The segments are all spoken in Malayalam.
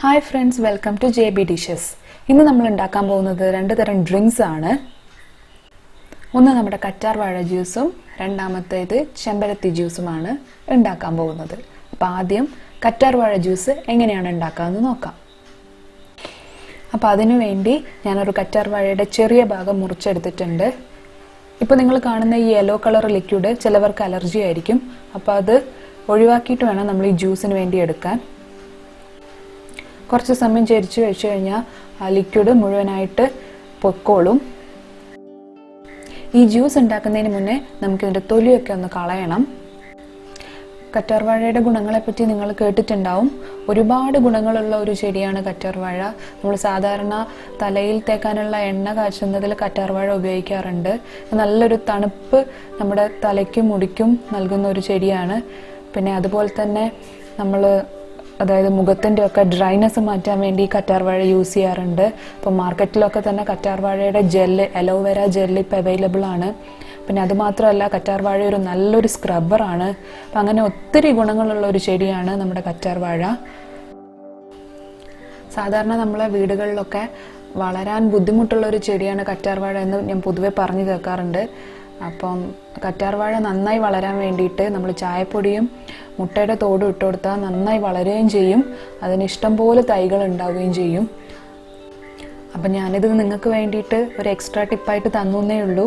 Hi friends, welcome to JB Dishes. ഇന്ന് നമ്മൾ ഉണ്ടാക്കാൻ പോകുന്നത് രണ്ട് തരം ഡ്രിങ്ക്സ് ആണ്. ഒന്ന് നമ്മുടെ കറ്റാർ വാഴ ജ്യൂസും രണ്ടാമത്തേത് ചെമ്പരത്തി ജ്യൂസുമാണ് ഉണ്ടാക്കാൻ പോകുന്നത്. അപ്പോൾ ആദ്യം കറ്റാർ വാഴ ജ്യൂസ് എങ്ങനെയാണ് ഉണ്ടാക്കാമെന്ന് നോക്കാം. അപ്പോൾ അതിനു വേണ്ടി ഞാൻ ഒരു കറ്റാർ വാഴയുടെ ചെറിയ ഭാഗം മുറിച്ചെടുത്തിട്ടുണ്ട്. ഇപ്പോൾ നിങ്ങൾ കാണുന്ന ഈ യെല്ലോ കളർ ലിക്വിഡ് ചിലവർക്ക് അലർജി ആയിരിക്കും. അപ്പോൾ അത് ഒഴിവാക്കിയിട്ട് വേണം നമ്മൾ ഈ ജ്യൂസിന് വേണ്ടി എടുക്കാൻ. കുറച്ച് സമയം ചരിച്ചു വെച്ച് കഴിഞ്ഞാൽ ആ ലിക്വിഡ് മുഴുവനായിട്ട് പൊക്കോളും. ഈ ജ്യൂസ് ഉണ്ടാക്കുന്നതിന് മുന്നേ നമുക്കിതിൻ്റെ തൊലിയൊക്കെ ഒന്ന് കളയണം. കറ്റാർ വാഴയുടെ ഗുണങ്ങളെപ്പറ്റി നിങ്ങൾ കേട്ടിട്ടുണ്ടാവും. ഒരുപാട് ഗുണങ്ങളുള്ള ഒരു ചെടിയാണ് കറ്റാർ വാഴ. നമ്മൾ സാധാരണ തലയിൽ തേക്കാനുള്ള എണ്ണ കാച്ചുന്നതിൽ കറ്റാർ വാഴ ഉപയോഗിക്കാറുണ്ട്. നല്ലൊരു തണുപ്പ് നമ്മുടെ തലയ്ക്കും മുടിക്കും നൽകുന്ന ഒരു ചെടിയാണ്. പിന്നെ അതുപോലെ തന്നെ നമ്മൾ അതായത് മുഖത്തിൻ്റെ ഒക്കെ ഡ്രൈനെസ് മാറ്റാൻ വേണ്ടി കറ്റാർ വാഴ യൂസ് ചെയ്യാറുണ്ട്. ഇപ്പോൾ മാർക്കറ്റിലൊക്കെ തന്നെ കറ്റാർ വാഴയുടെ ജെല്ല്, അലോവേര ജെല്ല് ഇപ്പോൾ അവൈലബിൾ ആണ്. പിന്നെ അതുമാത്രമല്ല കറ്റാർ വാഴ ഒരു നല്ലൊരു സ്ക്രബ്ബറാണ്. അപ്പം അങ്ങനെ ഒത്തിരി ഗുണങ്ങളുള്ള ഒരു ചെടിയാണ് നമ്മുടെ കറ്റാർ വാഴ. സാധാരണ നമ്മളെ വീടുകളിലൊക്കെ വളരാൻ ബുദ്ധിമുട്ടുള്ള ഒരു ചെടിയാണ് കറ്റാർ വാഴ എന്ന് ഞാൻ പൊതുവെ പറഞ്ഞു കേൾക്കാറുണ്ട്. അപ്പം കറ്റാർ വാഴ നന്നായി വളരാൻ വേണ്ടിയിട്ട് നമ്മൾ ചായപ്പൊടിയും മുട്ടയുടെ തോടും ഇട്ട് കൊടുത്താൽ നന്നായി വളരുകയും ചെയ്യും. അതിന് ഇഷ്ടം പോലെ തൈകൾ ഉണ്ടാവുകയും ചെയ്യും. അപ്പം ഞാനിത് നിങ്ങൾക്ക് വേണ്ടിയിട്ട് ഒരു എക്സ്ട്രാ ടിപ്പായിട്ട് തന്നേ ഉള്ളൂ.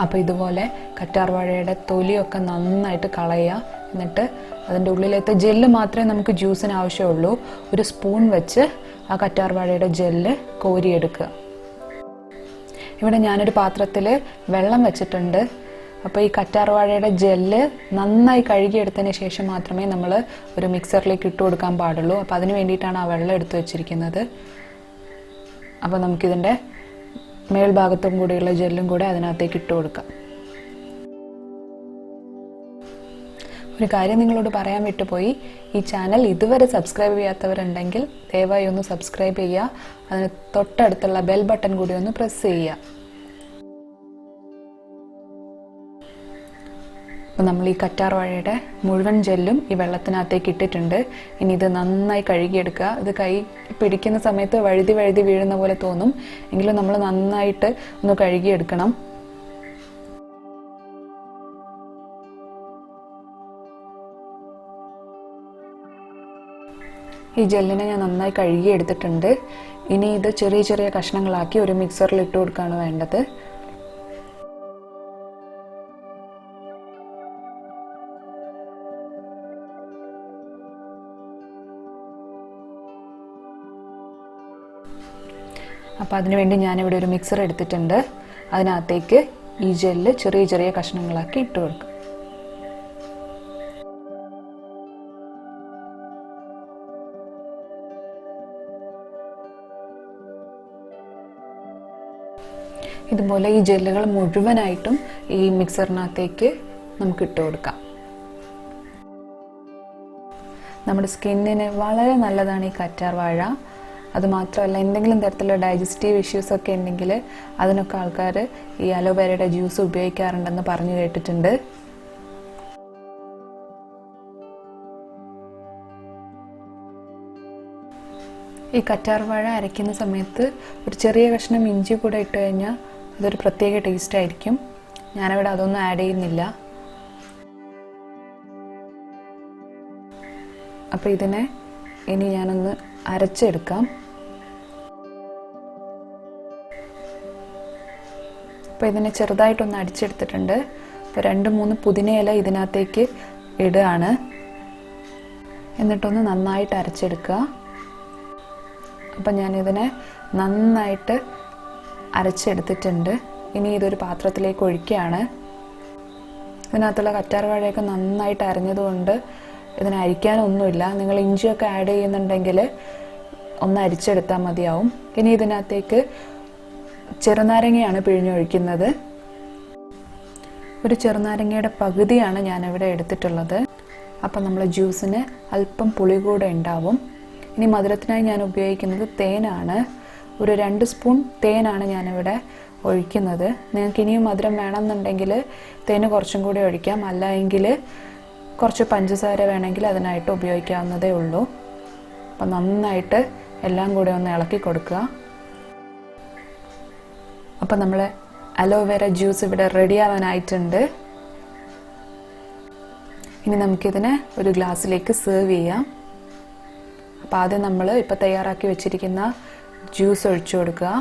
അപ്പോൾ ഇതുപോലെ കറ്റാർ വാഴയുടെ തൊലിയൊക്കെ നന്നായിട്ട് കളയുക. എന്നിട്ട് അതിൻ്റെ ഉള്ളിലത്തെ ജെല്ല് മാത്രമേ നമുക്ക് ജ്യൂസിന് ആവശ്യമുള്ളൂ. ഒരു സ്പൂൺ വെച്ച് ആ കറ്റാർ വാഴയുടെ ജെല്ല് കോരിയെടുക്കുക. ഇവിടെ ഞാനൊരു പാത്രത്തിൽ വെള്ളം വെച്ചിട്ടുണ്ട്. അപ്പോൾ ഈ കറ്റാർ വാഴയുടെ ജെല്ല് നന്നായി കഴുകിയെടുത്തതിന് ശേഷം മാത്രമേ നമ്മൾ ഒരു മിക്സറിലേക്ക് ഇട്ട് കൊടുക്കാൻ പാടുള്ളൂ. അപ്പോൾ അതിന് വേണ്ടിയിട്ടാണ് ആ വെള്ളം എടുത്തു വെച്ചിരിക്കുന്നത്. അപ്പോൾ നമുക്കിതിൻ്റെ മേൽഭാഗത്തും കൂടിയുള്ള ജെല്ലും കൂടെ അതിനകത്തേക്ക് ഇട്ട് കൊടുക്കാം. ഒരു കാര്യം നിങ്ങളോട് പറയാൻ വിട്ടുപോയി. ഈ ചാനൽ ഇതുവരെ സബ്സ്ക്രൈബ് ചെയ്യാത്തവരുണ്ടെങ്കിൽ ദയവായി ഒന്ന് സബ്സ്ക്രൈബ് ചെയ്യുക. അതിന് തൊട്ടടുത്തുള്ള ബെൽ ബട്ടൺ കൂടി ഒന്ന് പ്രസ് ചെയ്യുക. അപ്പോൾ നമ്മൾ ഈ കറ്റാർ വാഴയുടെ മുഴുവൻ ജെല്ലും ഈ വെള്ളത്തിനകത്തേക്ക് ഇട്ടിട്ടുണ്ട്. ഇനി ഇത് നന്നായി കഴുകിയെടുക്കുക. ഇത് കൈ പിടിക്കുന്ന സമയത്ത് വഴുതി വഴുതി വീഴുന്ന പോലെ തോന്നും. എങ്കിലും നമ്മൾ നന്നായിട്ട് ഒന്ന് കഴുകിയെടുക്കണം. ഈ ജെല്ലിനെ ഞാൻ നന്നായി കഴുകി എടുത്തിട്ടുണ്ട്. ഇനി ഇത് ചെറിയ ചെറിയ കഷ്ണങ്ങളാക്കി ഒരു മിക്സറിൽ ഇട്ട് കൊടുക്കുകയാണ് വേണ്ടത്. അപ്പോൾ അതിനുവേണ്ടി ഞാനിവിടെ ഒരു മിക്സർ എടുത്തിട്ടുണ്ട്. അതിനകത്തേക്ക് ഈ ജെല്ല് ചെറിയ ചെറിയ കഷ്ണങ്ങളാക്കി ഇട്ട് കൊടുക്കും. ഇതുപോലെ ഈ ജെല്ലുകൾ മുഴുവനായിട്ടും ഈ മിക്സറിനകത്തേക്ക് നമുക്ക് ഇട്ട് കൊടുക്കാം. നമ്മുടെ സ്കിന്നിന് വളരെ നല്ലതാണ് ഈ കറ്റാർ വാഴ. അതുമാത്രമല്ല എന്തെങ്കിലും തരത്തിലുള്ള ഡൈജസ്റ്റീവ് ഇഷ്യൂസ് ഒക്കെ ഉണ്ടെങ്കിൽ അതിനൊക്കെ ആൾക്കാർ ഈ അലോവേരയുടെ ജ്യൂസ് ഉപയോഗിക്കാറുണ്ടെന്ന് പറഞ്ഞു കേട്ടിട്ടുണ്ട്. ഈ കറ്റാർ വാഴ അരയ്ക്കുന്ന സമയത്ത് ഒരു ചെറിയ കഷ്ണം ഇഞ്ചി കൂടെ ഇട്ട് കഴിഞ്ഞാൽ അതൊരു പ്രത്യേക ടേസ്റ്റ് ആയിരിക്കും. ഞാനിവിടെ അതൊന്നും ആഡ് ചെയ്യുന്നില്ല. അപ്പോൾ ഇതിനെ ഇനി ഞാനൊന്ന് അരച്ചെടുക്കാം. അപ്പോൾ ഇതിനെ ചെറുതായിട്ടൊന്ന് അടിച്ചെടുത്തിട്ടുണ്ട്. അപ്പോൾ 2-3 പുതിനയില ഇതിനകത്തേക്ക് ഇടുകയാണ്. എന്നിട്ടൊന്ന് നന്നായിട്ട് അരച്ചെടുക്കുക. അപ്പം ഞാനിതിനെ നന്നായിട്ട് അരച്ചെടുത്തിട്ടുണ്ട്. ഇനി ഇതൊരു പാത്രത്തിലേക്ക് ഒഴിക്കുകയാണ്. ഇതിനകത്തുള്ള കറ്റാർ വാഴയൊക്കെ നന്നായിട്ട് അരഞ്ഞതുകൊണ്ട് ഇതിനെ അരിക്കാനൊന്നുമില്ല. നിങ്ങൾ ഇഞ്ചിയൊക്കെ ആഡ് ചെയ്യുന്നുണ്ടെങ്കിൽ ഒന്ന് അരിച്ചെടുത്താൽ മതിയാവും. ഇനി ഇതിനകത്തേക്ക് ചെറുനാരങ്ങയാണ് പിഴിഞ്ഞൊഴിക്കുന്നത്. ഒരു ചെറുനാരങ്ങയുടെ പകുതിയാണ് ഞാനിവിടെ എടുത്തിട്ടുള്ളത്. അപ്പം നമ്മളെ ജ്യൂസിന് അല്പം പുളി കൂടെ ഉണ്ടാവും. ഇനി മധുരത്തിനായി ഞാൻ ഉപയോഗിക്കുന്നത് തേനാണ്. ഒരു 2 സ്പൂൺ തേനാണ് ഞാനിവിടെ ഒഴിക്കുന്നത്. നിങ്ങൾക്ക് ഇനിയും മധുരം വേണമെന്നുണ്ടെങ്കിൽ തേന് കുറച്ചും കൂടി ഒഴിക്കാം. അല്ല എങ്കിൽ കുറച്ച് പഞ്ചസാര വേണമെങ്കിൽ അതിനായിട്ട് ഉപയോഗിക്കാവുന്നതേ ഉള്ളൂ. അപ്പോൾ നന്നായിട്ട് എല്ലാം കൂടി ഒന്ന് ഇളക്കി കൊടുക്കുക. അപ്പോൾ നമ്മൾ അലോവേര ജ്യൂസ് ഇവിടെ റെഡി ആവാനായിട്ടുണ്ട്. ഇനി നമുക്കിതിനെ ഒരു ഗ്ലാസ്സിലേക്ക് സെർവ് ചെയ്യാം. അപ്പോൾ ആദ്യം നമ്മൾ ഇപ്പോൾ തയ്യാറാക്കി വെച്ചിരിക്കുന്ന ജ്യൂസ് ഒഴിച്ചു കൊടുക്കുക.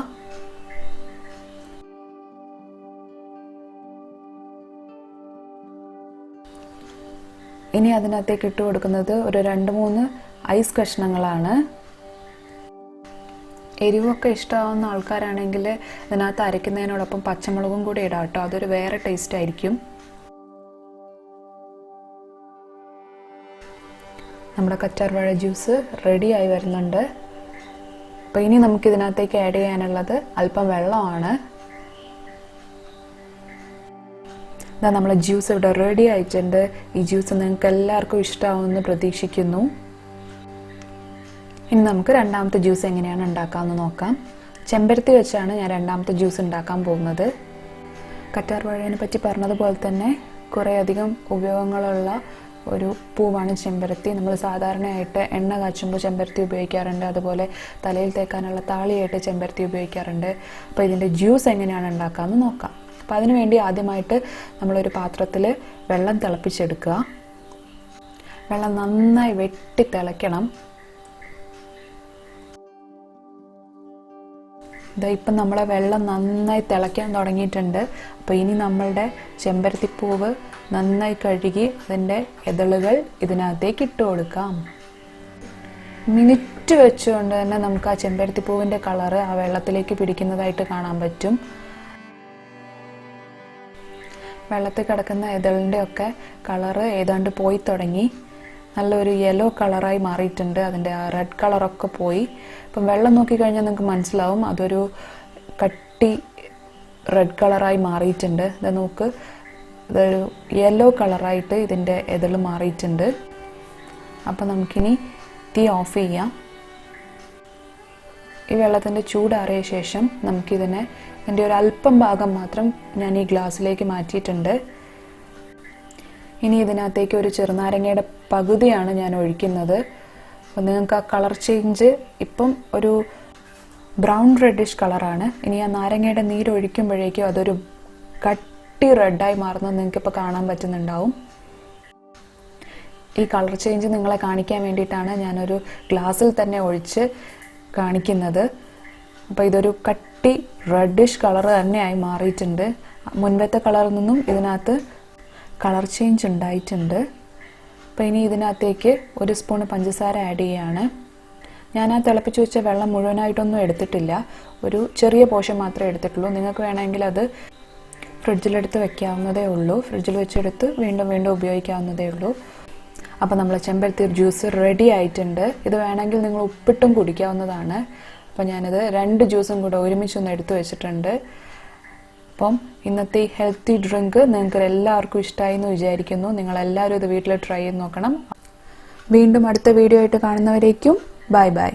ഇനി അതിനകത്തേക്ക് ഇട്ട് കൊടുക്കുന്നത് ഒരു 2-3 ഐസ് കഷ്ണങ്ങളാണ്. എരിവൊക്കെ ഇഷ്ടമാവുന്ന ആൾക്കാരാണെങ്കിൽ ഇതിനകത്ത് അരയ്ക്കുന്നതിനോടൊപ്പം പച്ചമുളകും കൂടി ഇടാം കേട്ടോ, അതൊരു വേറെ ടേസ്റ്റ് ആയിരിക്കും. നമ്മുടെ കറ്റാർവാഴ ജ്യൂസ് റെഡിയായി വരുന്നുണ്ട്. അപ്പോൾ ഇനി നമുക്കിതിനകത്തേക്ക് ആഡ് ചെയ്യാനുള്ളത് അല്പം വെള്ളമാണ്. ഇതാ നമ്മളെ ജ്യൂസ് ഇവിടെ റെഡി ആയിട്ടുണ്ട്. ഈ ജ്യൂസ് നിങ്ങൾക്ക് എല്ലാവർക്കും ഇഷ്ടമാവുമെന്ന് പ്രതീക്ഷിക്കുന്നു. ഇനി നമുക്ക് രണ്ടാമത്തെ ജ്യൂസ് എങ്ങനെയാണ് ഉണ്ടാക്കാമെന്ന് നോക്കാം. ചെമ്പരത്തി വെച്ചാണ് ഞാൻ രണ്ടാമത്തെ ജ്യൂസ് ഉണ്ടാക്കാൻ പോകുന്നത്. കറ്റാർവാഴയെ പറ്റി പറഞ്ഞതുപോലെ തന്നെ കുറേയധികം ഉപയോഗങ്ങളുള്ള ഒരു പൂവാണ് ചെമ്പരത്തി. നമ്മൾ സാധാരണയായിട്ട് എണ്ണ കാച്ചുമ്പോൾ ചെമ്പരത്തി ഉപയോഗിക്കാറുണ്ട്, അതുപോലെ തലയിൽ തേക്കാനുള്ള താളിയായിട്ട് ചെമ്പരത്തി ഉപയോഗിക്കാറുണ്ട്. അപ്പോൾ ഇതിൻ്റെ ജ്യൂസ് എങ്ങനെയാണ് ഉണ്ടാക്കാമെന്ന് നോക്കാം. അപ്പോൾ അതിനുവേണ്ടി ആദ്യമായിട്ട് നമ്മളൊരു പാത്രത്തിൽ വെള്ളം തിളപ്പിച്ചെടുക്കുക. വെള്ളം നന്നായി വെട്ടി തിളയ്ക്കണം. ഇപ്പം നമ്മളെ വെള്ളം നന്നായി തിളയ്ക്കാൻ തുടങ്ങിയിട്ടുണ്ട്. അപ്പോൾ ഇനി നമ്മളുടെ ചെമ്പരത്തിപ്പൂവ് നന്നായി കഴുകി അതിൻ്റെ ഇതളുകൾ ഇതിനകത്തേക്ക് ഇട്ട് കൊടുക്കാം. മിനിറ്റ് വെച്ചുകൊണ്ട് തന്നെ നമുക്ക് ആ ചെമ്പരത്തിപ്പൂവിൻ്റെ കളറ് ആ വെള്ളത്തിലേക്ക് പിടിക്കുന്നതായിട്ട് കാണാൻ പറ്റും. വെള്ളത്തിൽ കിടക്കുന്ന ഇതളിൻ്റെ ഒക്കെ കളറ് ഏതാണ്ട് പോയി തുടങ്ങി. നല്ലൊരു യെല്ലോ കളറായി മാറിയിട്ടുണ്ട്. അതിൻ്റെ ആ റെഡ് കളറൊക്കെ പോയി. ഇപ്പം വെള്ളം നോക്കിക്കഴിഞ്ഞാൽ നിങ്ങൾക്ക് മനസ്സിലാവും അതൊരു കട്ടി റെഡ് കളറായി മാറിയിട്ടുണ്ട്. ഇത് നോക്ക്, ഇതൊരു യെല്ലോ കളറായിട്ട് ഇതിൻ്റെ ഇതൾ മാറിയിട്ടുണ്ട്. അപ്പം നമുക്കിനി തീ ഓഫ് ചെയ്യാം. ഈ വെള്ളത്തിൻ്റെ ചൂടാറിയ ശേഷം നമുക്കിതിനെ ഇതിൻ്റെ ഒരു അല്പം ഭാഗം മാത്രം ഞാൻ ഈ ഗ്ലാസ്സിലേക്ക് മാറ്റിയിട്ടുണ്ട്. ഇനി ഇതിനകത്തേക്ക് ഒരു ചെറുനാരങ്ങയുടെ പകുതിയാണ് ഞാൻ ഒഴിക്കുന്നത്. അപ്പോൾ നിങ്ങൾക്ക് ആ കളർ ചേഞ്ച് ഇപ്പം ഒരു ബ്രൗൺ റെഡിഷ് കളറാണ്. ഇനി ആ നാരങ്ങയുടെ നീര് ഒഴിക്കുമ്പോഴേക്കും അതൊരു കട്ടി റെഡായി മാറുന്നത് നിങ്ങൾക്കിപ്പോൾ കാണാൻ പറ്റുന്നുണ്ടാവും. ഈ കളർ ചേഞ്ച് നിങ്ങളെ കാണിക്കാൻ വേണ്ടിയിട്ടാണ് ഞാനൊരു ഗ്ലാസ്സിൽ തന്നെ ഒഴിച്ച് കാണിക്കുന്നത്. അപ്പോൾ ഇതൊരു കട്ടി റെഡിഷ് കളർ തന്നെയായി മാറിയിട്ടുണ്ട്. മുൻപത്തെ കളറിൽ നിന്നും ഇതിനകത്ത് കളർ ചേഞ്ച് ഉണ്ടായിട്ടുണ്ട്. അപ്പോൾ ഇനി ഇതിനകത്തേക്ക് 1 സ്പൂൺ പഞ്ചസാര ആഡ് ചെയ്യുകയാണ്. ഞാൻ ആ തിളപ്പിച്ച് വെച്ച വെള്ളം മുഴുവനായിട്ടൊന്നും എടുത്തിട്ടില്ല, ഒരു ചെറിയ പോർഷൻ മാത്രമേ എടുത്തിട്ടുള്ളൂ. നിങ്ങൾക്ക് വേണമെങ്കിൽ അത് ഫ്രിഡ്ജിലെടുത്ത് വെക്കാവുന്നതേ ഉള്ളൂ. ഫ്രിഡ്ജിൽ വെച്ചെടുത്ത് വീണ്ടും വീണ്ടും ഉപയോഗിക്കാവുന്നതേ ഉള്ളൂ. അപ്പോൾ നമ്മൾ ചെമ്പരത്തി ജ്യൂസ് റെഡി ആയിട്ടുണ്ട്. ഇത് വേണമെങ്കിൽ നിങ്ങൾ ഉപ്പിട്ടും കുടിക്കാവുന്നതാണ്. അപ്പോൾ ഞാനിത് 2 ജ്യൂസും കൂടെ ഒരുമിച്ചൊന്ന് എടുത്തു വെച്ചിട്ടുണ്ട്. അപ്പം ഇന്നത്തെ ഈ ഹെൽത്തി ഡ്രിങ്ക് നിങ്ങൾക്ക് എല്ലാവർക്കും ഇഷ്ടമായി എന്ന് വിചാരിക്കുന്നു. നിങ്ങളെല്ലാവരും ഇത് വീട്ടിൽ ട്രൈ ചെയ്ത് നോക്കണം. വീണ്ടും അടുത്ത വീഡിയോ ആയിട്ട് കാണുന്നവരേക്കും ബൈ ബൈ.